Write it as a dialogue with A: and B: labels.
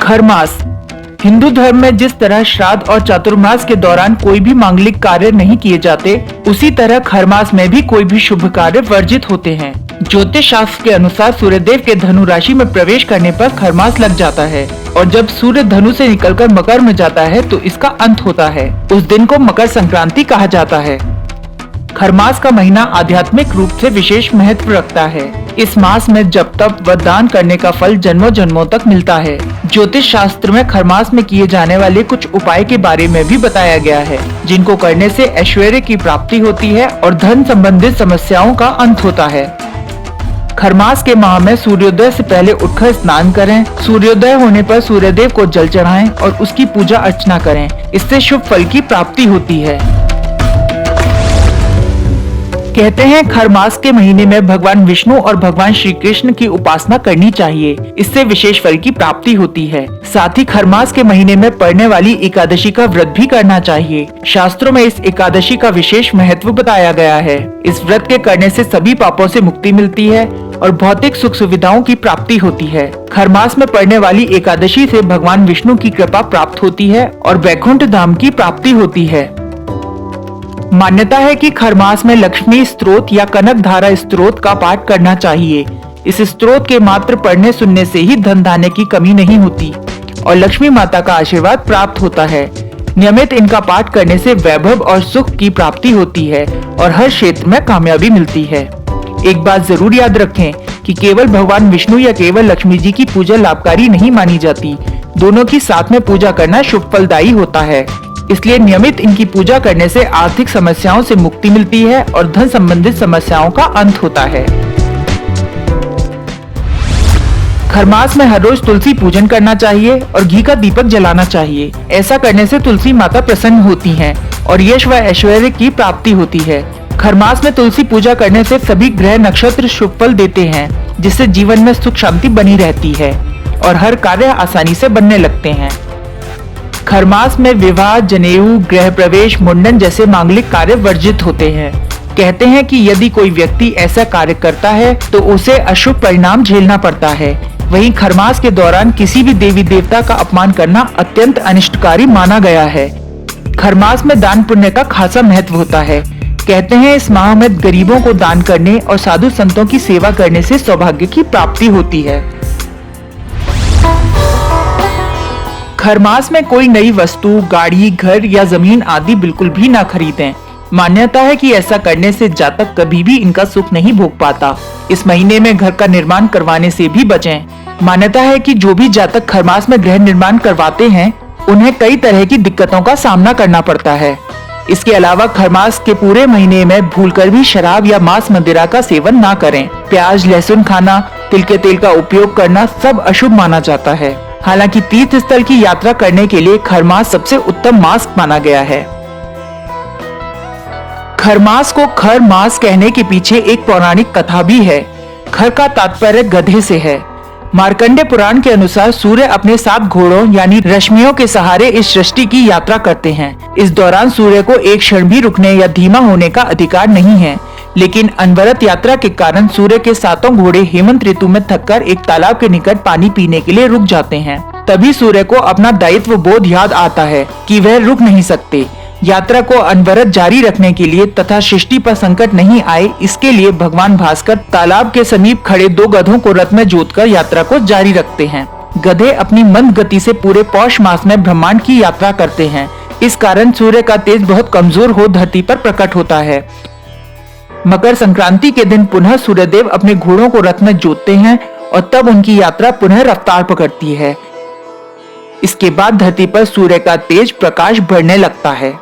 A: खरमास। हिंदू धर्म में जिस तरह श्राद्ध और चातुर्मास के दौरान कोई भी मांगलिक कार्य नहीं किए जाते, उसी तरह खरमास में भी कोई भी शुभ कार्य वर्जित होते हैं। ज्योतिष शास्त्र के अनुसार सूर्यदेव के धनु राशि में प्रवेश करने पर खरमास लग जाता है और जब सूर्य धनु से निकलकर मकर में जाता है तो इसका अंत होता है। उस दिन को मकर संक्रांति कहा जाता है। खरमास का महीना आध्यात्मिक रूप से विशेष महत्व रखता है। इस मास में जप तप व दान करने का फल जन्मों जन्मों तक मिलता है। ज्योतिष शास्त्र में खरमास में किए जाने वाले कुछ उपाय के बारे में भी बताया गया है, जिनको करने से ऐश्वर्य की प्राप्ति होती है और धन संबंधित समस्याओं का अंत होता है। खरमास के माह में सूर्योदय से पहले उठकर स्नान करें। सूर्योदय होने पर सूर्यदेव को जल चढ़ाएं और उसकी पूजा अर्चना करें। इससे शुभ फल की प्राप्ति होती है। कहते हैं खरमास के महीने में भगवान विष्णु और भगवान श्री कृष्ण की उपासना करनी चाहिए, इससे विशेष फल की प्राप्ति होती है। साथ ही खरमास के महीने में पड़ने वाली एकादशी का व्रत भी करना चाहिए। शास्त्रों में इस एकादशी का विशेष महत्व बताया गया है। इस व्रत के करने से सभी पापों से मुक्ति मिलती है और भौतिक सुख सुविधाओं की प्राप्ति होती है। खरमास में पड़ने वाली एकादशी से भगवान विष्णु की कृपा प्राप्त होती है और वैकुंठ धाम की प्राप्ति होती है। मान्यता है कि खरमास में लक्ष्मी स्तोत्र या कनक धारा स्तोत्र का पाठ करना चाहिए। इस स्तोत्र के मात्र पढ़ने सुनने से ही धन धान्य की कमी नहीं होती और लक्ष्मी माता का आशीर्वाद प्राप्त होता है। नियमित इनका पाठ करने से वैभव और सुख की प्राप्ति होती है और हर क्षेत्र में कामयाबी मिलती है। एक बात जरूर याद रखें कि केवल भगवान विष्णु या केवल लक्ष्मी जी की पूजा लाभकारी नहीं मानी जाती। दोनों की साथ में पूजा करना शुभ फलदायी होता है। इसलिए नियमित इनकी पूजा करने से आर्थिक समस्याओं से मुक्ति मिलती है और धन संबंधित समस्याओं का अंत होता है। खरमास में हर रोज तुलसी पूजन करना चाहिए और घी का दीपक जलाना चाहिए। ऐसा करने से तुलसी माता प्रसन्न होती हैं और यश व ऐश्वर्य की प्राप्ति होती है। खरमास में तुलसी पूजा करने से सभी ग्रह नक्षत्र शुभ फल देते हैं, जिससे जीवन में सुख शांति बनी रहती है और हर कार्य आसानी से बनने लगते हैं। खरमास में विवाह, जनेऊ, गृह प्रवेश, मुंडन जैसे मांगलिक कार्य वर्जित होते हैं। कहते हैं कि यदि कोई व्यक्ति ऐसा कार्य करता है तो उसे अशुभ परिणाम झेलना पड़ता है। वहीं खरमास के दौरान किसी भी देवी देवता का अपमान करना अत्यंत अनिष्टकारी माना गया है। खरमास में दान पुण्य का खासा महत्व होता है। कहते हैं इस माह में गरीबों को दान करने और साधु संतों की सेवा करने से सौभाग्य की प्राप्ति होती है। खरमास में कोई नई वस्तु, गाड़ी, घर या जमीन आदि बिल्कुल भी ना खरीदें। मान्यता है कि ऐसा करने से जातक कभी भी इनका सुख नहीं भोग पाता। इस महीने में घर का निर्माण करवाने से भी बचें। मान्यता है कि जो भी जातक खरमास में गृह निर्माण करवाते हैं, उन्हें कई तरह की दिक्कतों का सामना करना पड़ता है। इसके अलावा खरमास के पूरे महीने में भूलकर भी शराब या मांस मदिरा का सेवन ना करें। प्याज, लहसुन खाना, तिल के तेल का उपयोग करना सब अशुभ माना जाता है। हालांकि तीर्थ स्थल की यात्रा करने के लिए खरमास सबसे उत्तम मास माना गया है। खरमास को खर मास कहने के पीछे एक पौराणिक कथा भी है। खर का तात्पर्य गधे से है। मार्कंडे पुराण के अनुसार सूर्य अपने 7 घोड़ों यानी रश्मियों के सहारे इस सृष्टि की यात्रा करते हैं। इस दौरान सूर्य को एक क्षण भी रुकने या धीमा होने का अधिकार नहीं है। लेकिन अनवरत यात्रा के कारण सूर्य के 7 घोड़े हेमंत ऋतु में थककर एक तालाब के निकट पानी पीने के लिए रुक जाते हैं। तभी सूर्य को अपना दायित्व बोध याद आता है कि वह रुक नहीं सकते। यात्रा को अनवरत जारी रखने के लिए तथा सृष्टि पर संकट नहीं आए, इसके लिए भगवान भास्कर तालाब के समीप खड़े 2 गधों को रथ में जोतकर यात्रा को जारी रखते हैं। गधे अपनी मंद गति से पूरे पौष मास में ब्रह्मांड की यात्रा करते हैं। इस कारण सूर्य का तेज बहुत कमजोर हो धरती पर प्रकट होता है। मकर संक्रांति के दिन पुनः सूर्यदेव अपने घोड़ों को रथ में जोतते हैं और तब उनकी यात्रा पुनः रफ्तार पकड़ती है। इसके बाद धरती पर सूर्य का तेज प्रकाश बढ़ने लगता है।